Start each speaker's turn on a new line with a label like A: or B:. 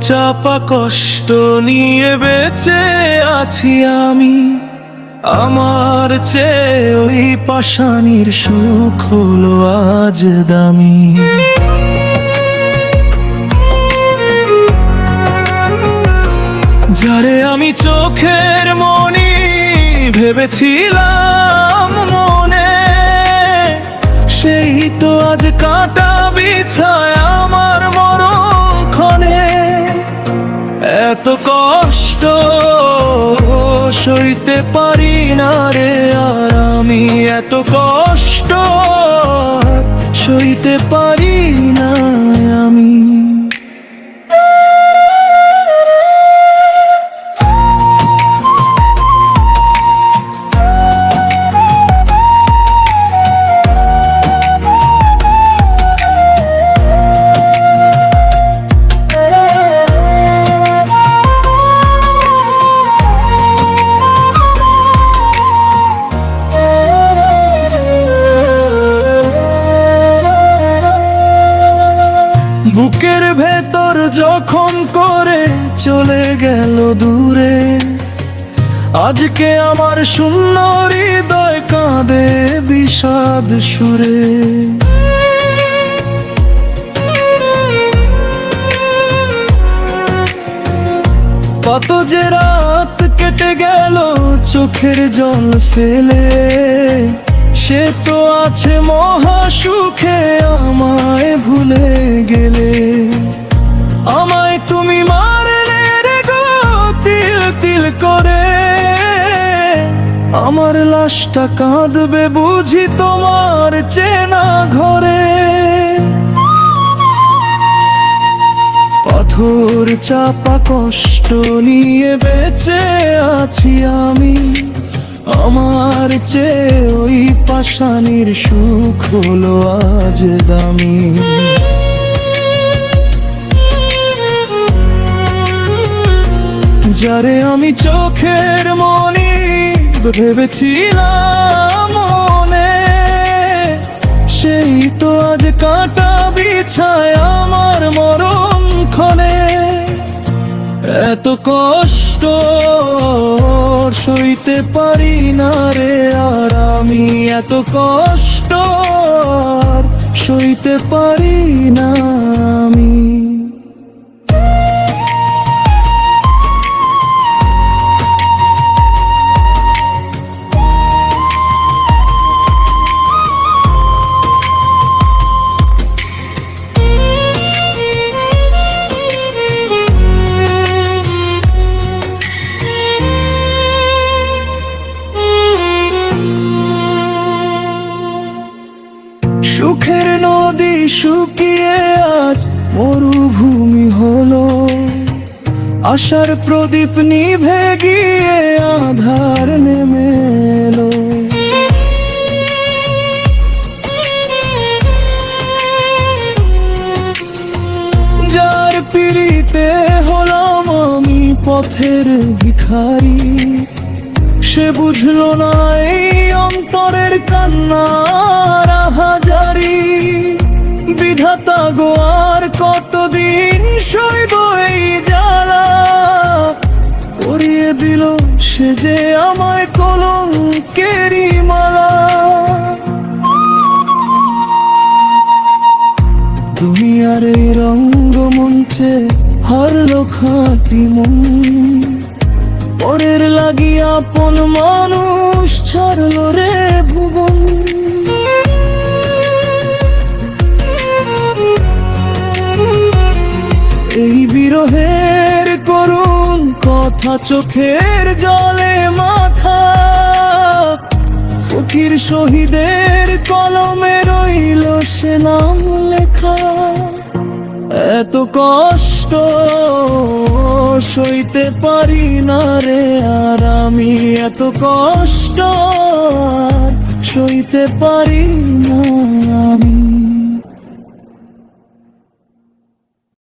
A: চাপা কষ্ট নিয়ে বেঁচে আছি আমি। আমার চেয়ে ওই পাষাণীর সুখ হলো আজ দামি। যারে আমি চোখের মনি ভেবেছিলাম মনে, সেই তো আজ কাটা বিছায় আমার মরণক্ষণে। এত কষ্ট সইতে পারি না রে আর আমি, এত কষ্ট সইতে পারি না আমি। বুকের ভেতর জখম করে চলে গেল দূরে, আজকে আমার শূন্য হৃদয় কাঁদে বিষাদ সুরে। কত যে রাত কেটে গেল চোখের জল ফেলে, সে তো আছে মহা সুখে আমায় ভুলে গেলে। আমায় তুমি মারলে রে গো তিল তিল করে, আমার লাশটা কাঁদবে বুঝি তোমার চেনা ঘরে। পাথর চাপা কষ্ট নিয়ে বেঁচে আছি আমি। আমার চেয়ে ওই পাষাণীর সুখ হলো আজ দামি। যারে আমি চোখের মনি ভেবেছিলাম মনে, সেই তো আজ কাটা বিছায় আমার মরণক্ষণে। এত কষ্ট সইতে পারি না রে আর আমি, এত কষ্ট সইতে পারি না আমি। সুখের নদী শুকিয়ে আজ মরুভূমি হলো, আশার প্রদীপ নিভে গিয়ে আধার নেমে এলো। যার পিড়িতে হলাম আমি পথের ভিখারি, সে বুঝলো না এই অন্তরের কান্নার হাজারি। বিধাতা গো আর কতদিন সইব এই জ্বালা, পরিয়ে দিল সে যে আমায় কলঙ্কেরি মালা। দুনিয়ার এই রঙ্গমঞ্চে হারলো খাঁটি মন, পরের লাগিয়া আপন মানুষ ছাড়লো রে ভুবন। এই বিরহের করুণ কথা চোখের জলে মাথা, ফকির শহীদের কলমে রইল সে নাম লেখা। এত কষ্ট সইতে পারি না রে আর আমি, এত কষ্ট সইতে পারি না আমি।